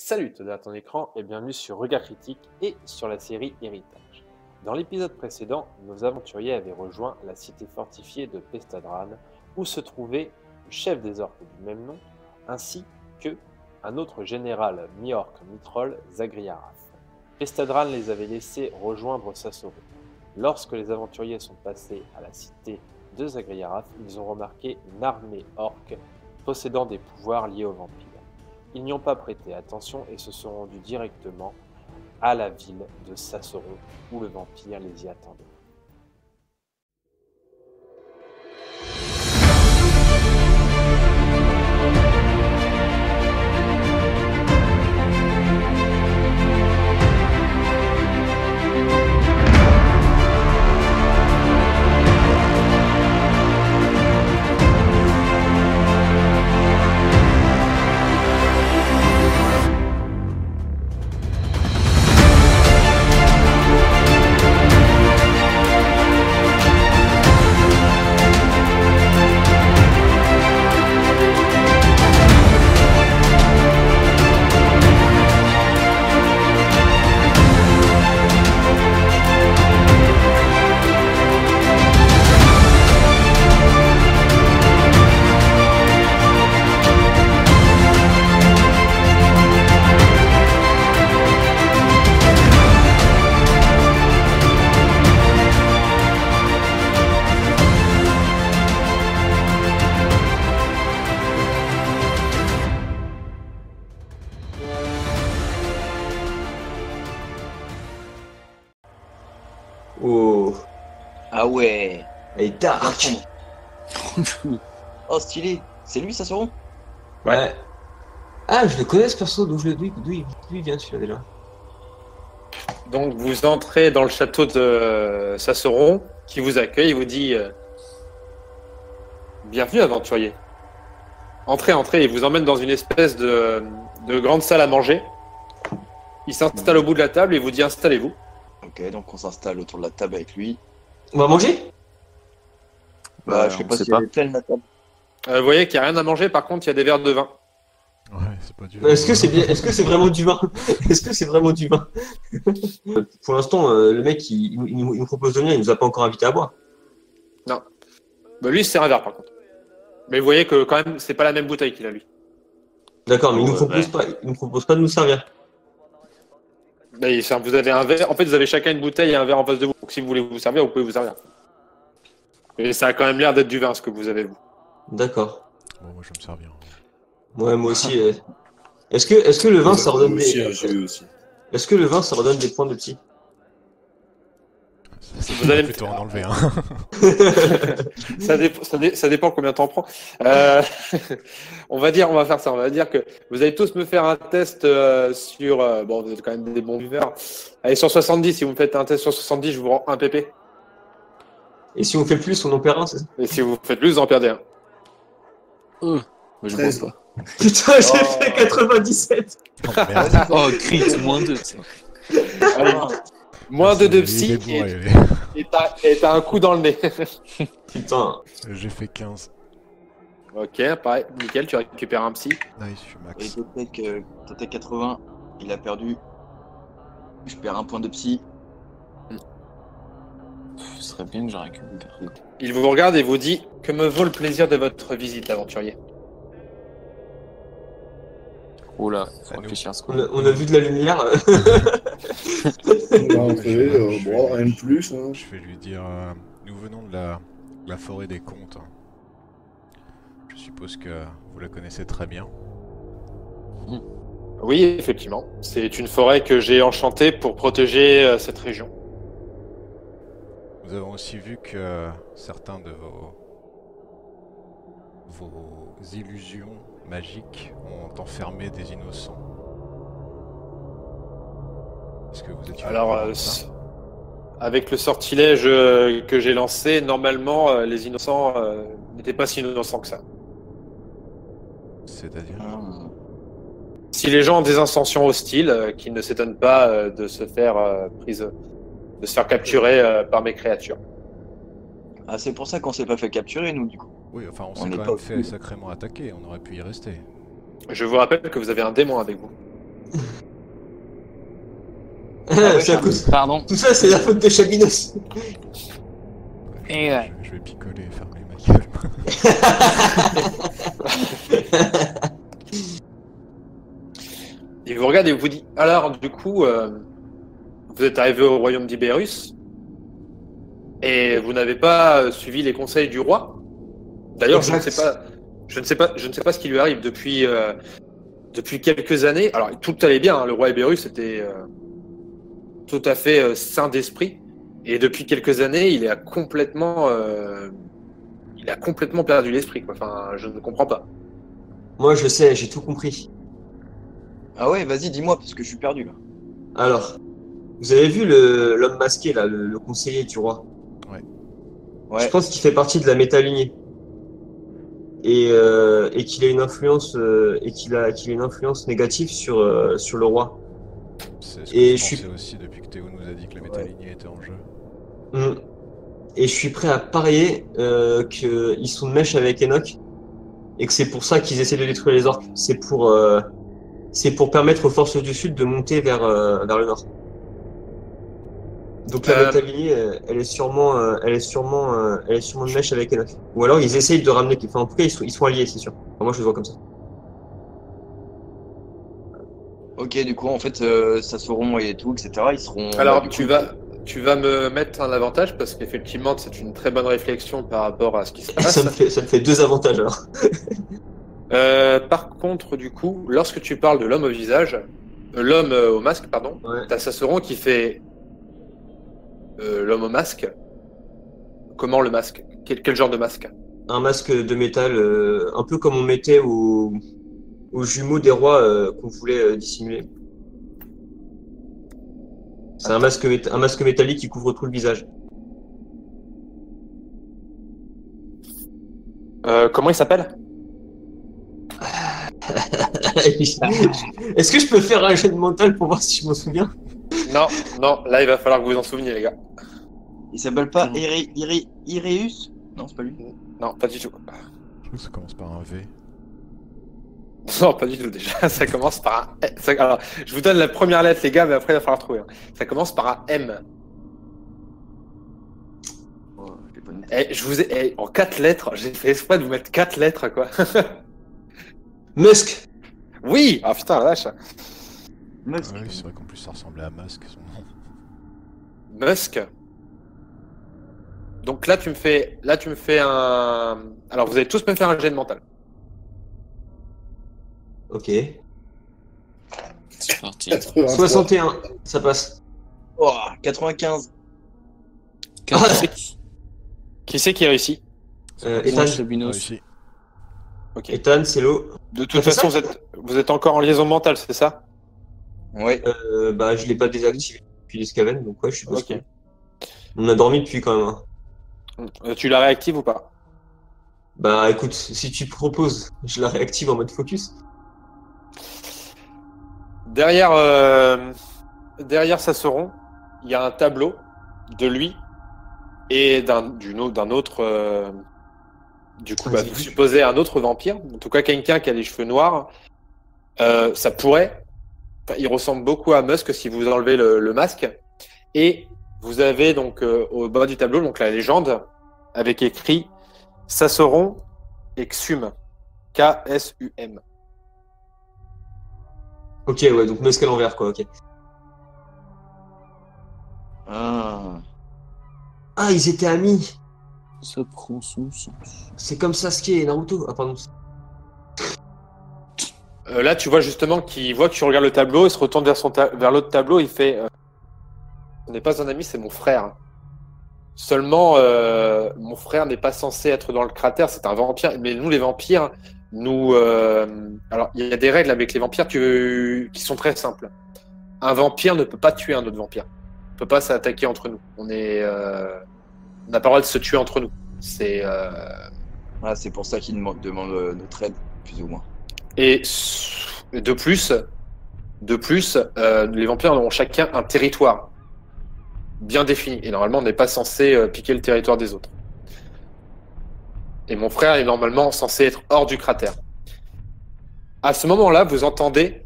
Salut, Toda à ton écran et bienvenue sur Regard Critique et sur la série Héritage. Dans l'épisode précédent, nos aventuriers avaient rejoint la cité fortifiée de Pestadran où se trouvait le chef des orques du même nom ainsi que un autre général mi-orc mi-troll, Zagriaraf. Pestadran les avait laissés rejoindre Sasoro. Lorsque les aventuriers sont passés à la cité de Zagriaraf, ils ont remarqué une armée orque possédant des pouvoirs liés aux vampires. Ils n'y ont pas prêté attention et se sont rendus directement à la ville de Sasoro, où le vampire les y attendait. Oh, Ah ouais. elle est dark. Oh stylé. C'est lui Sasoro? Ouais. Ah, je le connais ce perso, d'où il vient celui-là déjà. Donc vous entrez dans le château de Sasoro, qui vous accueille et vous dit bienvenue aventurier. Entrez, entrez, il vous emmène dans une espèce de grande salle à manger. Il s'installe au bout de la table et vous dit installez-vous. Ok, donc on s'installe autour de la table avec lui. On va manger? Bah, je sais pas si elle est pleine la table. Vous voyez qu'il n'y a rien à manger, par contre il y a des verres de vin. Ouais, c'est pas du Est-ce que c'est bien? Est-ce que c'est vraiment du vin? Est-ce que c'est vraiment du vin? Pour l'instant, le mec, il nous propose de venir, il nous a pas encore invité à boire. Non. Bah, lui c'est un verre par contre. Mais vous voyez que quand même c'est pas la même bouteille qu'il a lui. D'accord, mais Oh, il nous propose pas de nous servir. Mais vous avez un verre, en fait vous avez chacun une bouteille et un verre en face de vous. Donc si vous voulez vous servir, vous pouvez vous servir. Et ça a quand même l'air d'être du vin ce que vous avez vous. D'accord. Bon, moi je vais me servir. Ouais, moi aussi. Est-ce que le vin, ça redonne aussi, des... j'ai eu aussi. Est-ce que le vin, ça redonne des points de psy? Vous allez me plutôt en enlever un. Ça dépend combien de temps on prend. On va faire ça. On va dire que vous allez tous me faire un test sur. Bon, vous êtes quand même des bons buveurs. Allez, sur 70, si vous me faites un test sur 70, je vous rends un PP. Et si on fait plus, on en perd un, c'est ça? Et si vous faites plus, vous en perdez un. Je 13. pense pas. Putain, j'ai fait 97! Oh, merde. Oh, crit, moins 2. Allez, moins de Il est psy bourré, et t'as un coup dans le nez. Putain. J'ai fait 15. Ok, pareil. Nickel, tu récupères un psy. Nice, je suis Et max. Totek 80, il a perdu. Je perds un point de psy. Ce serait bien que j'en récupère. Il vous regarde et vous dit que me vaut le plaisir de votre visite, aventurier. Oh là, À faut nous. réfléchir à ce On a vu de la lumière. On va rentrer, bon, rien de plus. Hein. Je vais lui dire nous venons de la forêt des contes. Je suppose que vous la connaissez très bien. Oui, effectivement. C'est une forêt que j'ai enchantée pour protéger cette région. Nous avons aussi vu que certains de vos illusions magiques ont enfermé des innocents. Est-ce que vous étiez au Alors, courant de ça avec le sortilège que j'ai lancé, normalement, les innocents n'étaient pas si innocents que ça. C'est-à-dire Si les gens ont des intentions hostiles, qu'ils ne s'étonnent pas de se faire capturer par mes créatures. Ah, c'est pour ça qu'on s'est pas fait capturer, nous, du coup. Oui, enfin, on On s'est n'est quand pas même fait fous. sacrément attaquer, on aurait pu y rester. Je vous rappelle que vous avez un démon avec vous. ouais, C'est à cause- Pardon. Tout ça, c'est la faute de Chabinos. Et ouais. Je vais picoler et fermer ma gueule. Il vous regarde et vous dit, alors du coup, vous êtes arrivé au royaume d'Ibérus et vous n'avez pas suivi les conseils du roi. D'ailleurs, je ne sais pas ce qui lui arrive depuis quelques années. Alors, tout allait bien, hein, le roi Ibérus était tout à fait sain d'esprit. Et depuis quelques années, il a complètement perdu l'esprit, quoi. Enfin, je ne comprends pas. Moi, je sais, j'ai tout compris. Ah ouais, vas-y, dis-moi, parce que je suis perdu là. Alors, vous avez vu l'homme masqué, là, le conseiller du roi? Ouais. Je pense qu'il fait partie de la métalignée. Et qu'il a une influence qu'il a une influence négative sur le roi. C'est ce Et que je je suis- pensais aussi depuis que Théo nous a dit que la métalignée était en jeu. Et je suis prêt à parier qu'ils sont de mèche avec Enoch et que c'est pour ça qu'ils essaient de détruire les orques. C'est pour permettre aux forces du sud de monter vers le nord. Donc la métalignée, elle est sûrement de mèche avec Enoch. Ou alors ils essayent de ramener. Enfin, en tout cas, ils sont alliés, c'est sûr. Enfin, moi, je le vois comme ça. Ok, du coup, en fait, Sassoron et tout, etc., ils seront. Alors, du tu coup, vas me mettre un avantage parce qu'effectivement, c'est une très bonne réflexion par rapport à ce qui se passe. Ça me fait 2 avantages alors. Par contre, du coup, lorsque tu parles de l'homme au visage, l'homme au masque, pardon, Ouais. t'as Sasseron qui fait l'homme au masque. Comment le masque? Quel genre de masque? Un masque de métal, un peu comme on mettait aux jumeaux des rois qu'on voulait dissimuler. C'est un masque métallique qui couvre tout le visage. Comment il s'appelle? Est-ce que je peux faire un jet de mental pour voir si je m'en souviens? Non, là il va falloir que vous vous en souveniez, les gars. il s'appelle pas Ireus? Non, c'est pas lui. Non, pas du tout. Je trouve que ça commence par un V. Non, pas du tout déjà. Ça commence par un. Alors, je vous donne la première lettre, les gars, mais après il va falloir trouver. Hein. Ça commence par un M. Oh, j'ai pas noté. Je vous ai en 4 lettres. J'ai fait exprès de vous mettre 4 lettres, quoi. Musk. Oui. Ah putain, la vache. Musk. Ah oui, c'est vrai qu'en plus ça ressemblait à Masque, son nom. Musk. Donc là, tu me fais un. Alors, vous allez tous me faire un jet de mental. Ok. C'est parti. 83. 61, ça passe. Oh, 95. Qui c'est qui réussit? Ethan, Moi, Chabinos. Réussi. Ok. Ethan, c'est l'eau. De toute c'est façon, ça vous êtes encore en liaison mentale, c'est ça? Ouais. Bah, je l'ai pas désactivé depuis les Skaven, donc ouais, je suppose Ok. que- On a dormi depuis quand même. Hein. Tu la réactives ou pas? Bah, écoute, si tu proposes, je la réactive en mode focus. Derrière Sasseron, il y a un tableau de lui et d'un autre. Du coup, Vas-y. vous supposez un autre vampire, en tout cas quelqu'un qui a les cheveux noirs. Ça pourrait. Enfin, il ressemble beaucoup à Musk si vous enlevez le masque. Et vous avez donc au bas du tableau donc la légende avec écrit Sasseron et Xum. K-S-U-M. Ok, ouais, donc Musk à l'envers, quoi, ok. Ah. Ah, ils étaient amis. Ça prend son sens. C'est comme Sasuke et Naruto. Ah, pardon. Là, tu vois justement qu'il voit que tu regardes le tableau, il se retourne vers l'autre tableau, il fait ce n'est pas un ami, c'est mon frère. Seulement, mon frère n'est pas censé être dans le cratère, c'est un vampire. Mais nous, les vampires, alors, il y a des règles avec les vampires qui sont très simples. Un vampire ne peut pas tuer un autre vampire. On ne peut pas s'attaquer entre nous. On n'a pas le droit de se tuer entre nous. C'est. Ah, c'est pour ça qu'il demande notre aide, plus ou moins. Et de plus, les vampires ont chacun un territoire bien défini. Et normalement, on n'est pas censé piquer le territoire des autres. Et mon frère est normalement censé être hors du cratère. À ce moment-là, vous entendez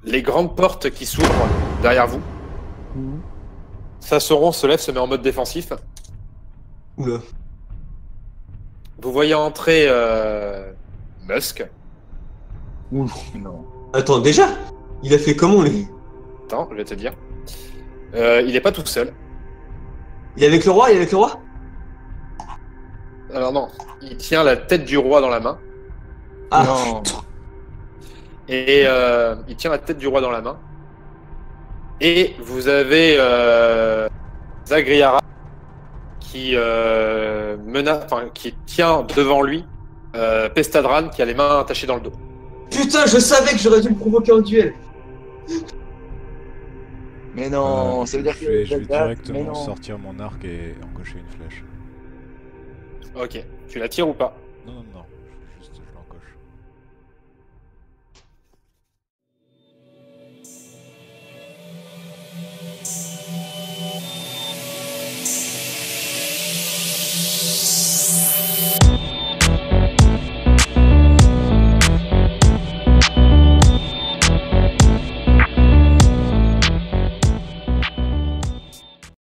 les grandes portes qui s'ouvrent derrière vous. Mhm. Sassoron se lève, se met en mode défensif. Oula. Vous voyez entrer Musk. Ouh. Non. Attends, déjà? Il a fait comment, lui? Attends, je vais te dire. Il n'est pas tout seul. Il est avec le roi? Il est avec le roi? Alors non, il tient la tête du roi dans la main. Ah, Non. Et il tient la tête du roi dans la main. Et vous avez Zagriara qui qui tient devant lui Pestadran qui a les mains attachées dans le dos. putain, je savais que j'aurais dû le provoquer en duel. Mais non, ça veut dire je vais que. Mais directement non. sortir mon arc et encocher une flèche. Ok, tu la tires ou pas? Non, non, non.